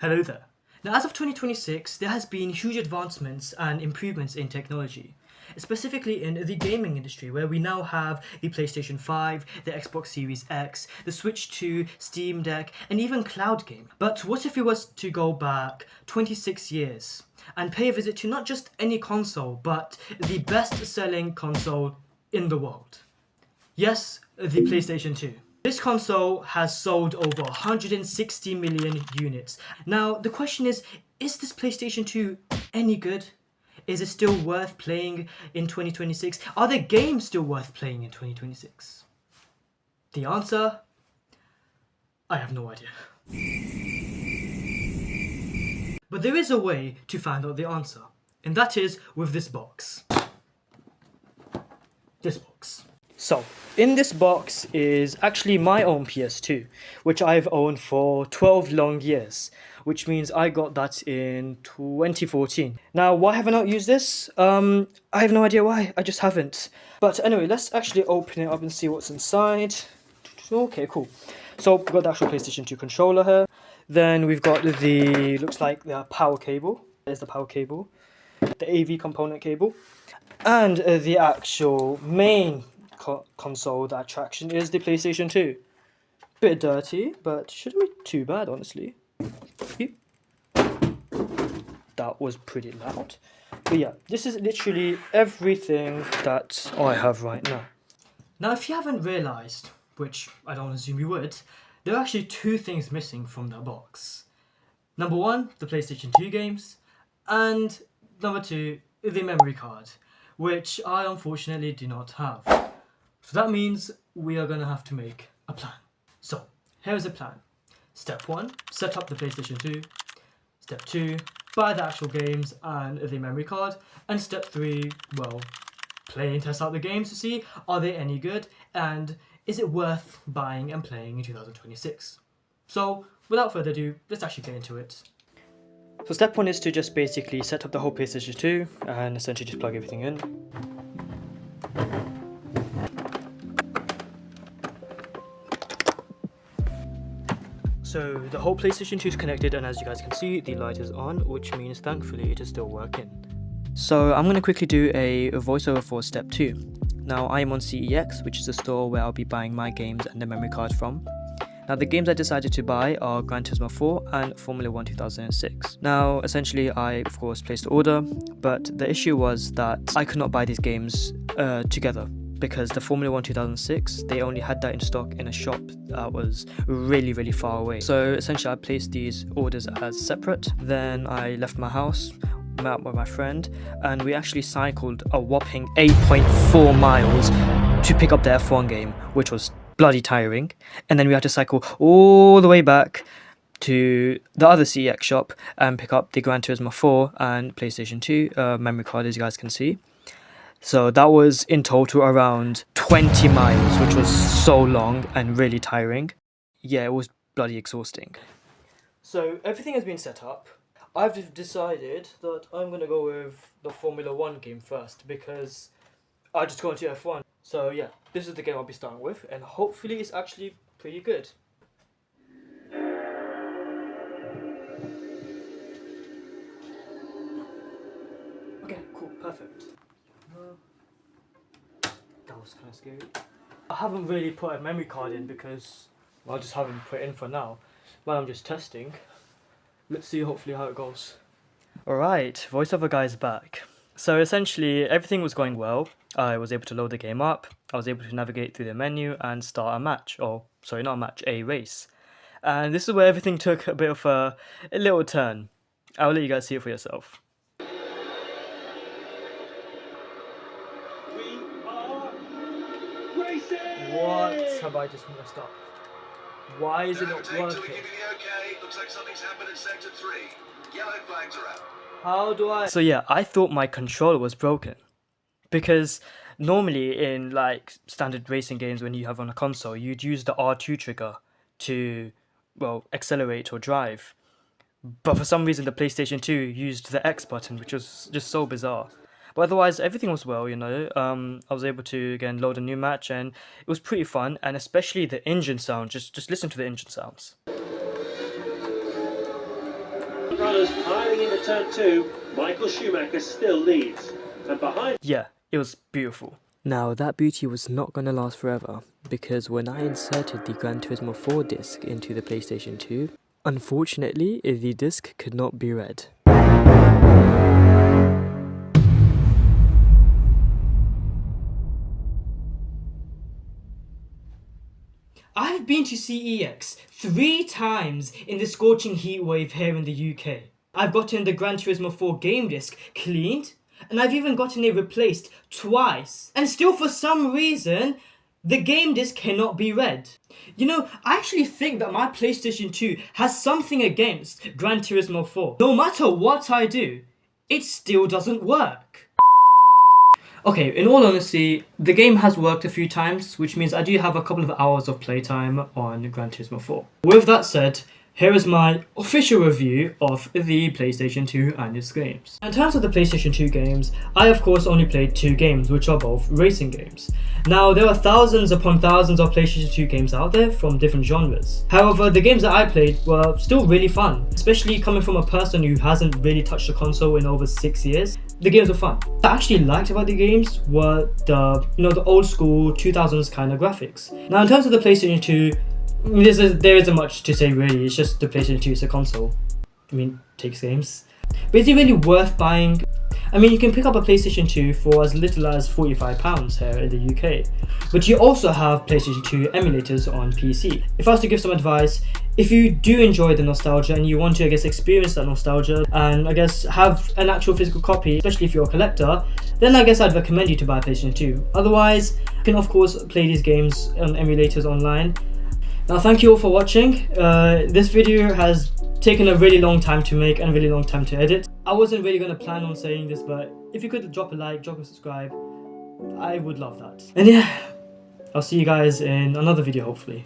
Hello there. Now, as of 2026, there has been huge advancements and improvements in technology, specifically in the gaming industry, where we now have the PlayStation 5, the Xbox Series X, the Switch 2, Steam Deck, and even cloud game. But what if we was to go back 26 years and pay a visit to not just any console, but the best-selling console in the world? Yes, the PlayStation 2. This console has sold over 160 million units. Now, the question is this PlayStation 2 any good? Is it still worth playing in 2026? Are the games still worth playing in 2026? The answer? I have no idea. But there is a way to find out the answer, and that is with this box. This box. So, in this box is actually my own PS2, which I've owned for 12 long years, which means I got that in 2014. Now, why have I not used this? I have no idea why, I just haven't. But anyway, let's actually open it up and see what's inside. Okay, cool. So, we've got the actual PlayStation 2 controller here. Then we've got the, looks like the power cable. There's the power cable. The AV component cable. And the actual main console, the attraction, is the PlayStation 2. Bit dirty, but shouldn't be too bad, honestly. That was pretty loud. But yeah, this is literally everything that I have right now. Now, if you haven't realised, which I don't assume you would, there are actually two things missing from that box. Number one, the PlayStation 2 games, and number two, the memory card, which I unfortunately do not have. So that means we are going to have to make a plan. So, here's a plan. Step 1, set up the PlayStation 2. Step 2, buy the actual games and the memory card. And step 3, well, play and test out the games to see are they any good and is it worth buying and playing in 2026. So, without further ado, let's actually get into it. So step 1 is to just basically set up the whole PlayStation 2 and essentially just plug everything in. So the whole PlayStation 2 is connected, and as you guys can see, the light is on, which means thankfully it is still working. So I'm going to quickly do a voiceover for step 2. Now I am on CEX, which is the store where I'll be buying my games and the memory card from. Now the games I decided to buy are Gran Turismo 4 and Formula 1 2006. Now essentially I of course placed the order, but the issue was that I could not buy these games together, because the Formula 1 2006, they only had that in stock in a shop that was really far away. So essentially I placed these orders as separate. Then I left my house, met up with my friend, and we actually cycled a whopping 8.4 miles to pick up the F1 game, which was bloody tiring. And then we had to cycle all the way back to the other CEX shop and pick up the Gran Turismo 4 and PlayStation 2 memory card, as you guys can see. So that was in total around 20 miles, which was so long and really tiring. Yeah, it was bloody exhausting. So everything has been set up. I've decided that I'm going to go with the Formula 1 game first, because I just got into F1. So yeah, this is the game I'll be starting with, and hopefully it's actually pretty good. Okay, cool, perfect. That was kind of scary. I haven't really put a memory card in because I just haven't put it in for now. Well, I'm just testing. Let's see hopefully how it goes. Alright, voiceover guy's back. So essentially everything was going well. I was able to load the game up. I was able to navigate through the menu and start a match. Or, sorry, not a match, a race. And this is where everything took a bit of a little turn. I'll let you guys see it for yourself. What have I just messed up? Why is it not working? Looks like something's happened in sector 3. Yellow flags are up. How do I... So yeah, I thought my controller was broken. Because normally in like standard racing games when you have on a console, you'd use the R2 trigger to, well, accelerate or drive. But for some reason the PlayStation 2 used the X button, which was just so bizarre. But otherwise, everything was well, you know. I was able to, again, load a new match, and it was pretty fun. And especially the engine sound. Just listen to the engine sounds. front runners piling into turn 2, Michael Schumacher still leads. And behind... Yeah, it was beautiful. Now that beauty was not gonna last forever, because when I inserted the Gran Turismo 4 disc into the PlayStation 2, unfortunately the disc could not be read. I've been to CEX 3 times in the scorching heat wave here in the UK. I've gotten the Gran Turismo 4 game disc cleaned, and I've even gotten it replaced twice. And still for some reason, the game disc cannot be read. You know, I actually think that my PlayStation 2 has something against Gran Turismo 4. No matter what I do, it still doesn't work. Okay, in all honesty, the game has worked a few times, which means I do have a couple of hours of playtime on Gran Turismo 4. With that said, here is my official review of the PlayStation 2 and its games. In terms of the PlayStation 2 games, I of course only played 2 games, which are both racing games. Now, there are thousands upon thousands of PlayStation 2 games out there from different genres. However, the games that I played were still really fun, especially coming from a person who hasn't really touched a console in over 6 years. The games were fun. What I actually liked about the games were the old school 2000s kind of graphics. Now, in terms of the PlayStation 2, there isn't much to say really. It's just the PlayStation 2 is a console. I mean, takes games. But is it really worth buying? I mean, you can pick up a PlayStation 2 for as little as £45 here in the UK. But you also have PlayStation 2 emulators on PC. If I was to give some advice, if you do enjoy the nostalgia and you want to, I guess, experience that nostalgia and, I guess, have an actual physical copy, especially if you're a collector, then I guess I'd recommend you to buy a PlayStation 2. Otherwise, you can of course play these games on emulators online. Now, thank you all for watching. This video has taken a really long time to make and a really long time to edit. I wasn't really going to plan on saying this, but if you could drop a like, drop a subscribe, I would love that. And yeah, I'll see you guys in another video hopefully.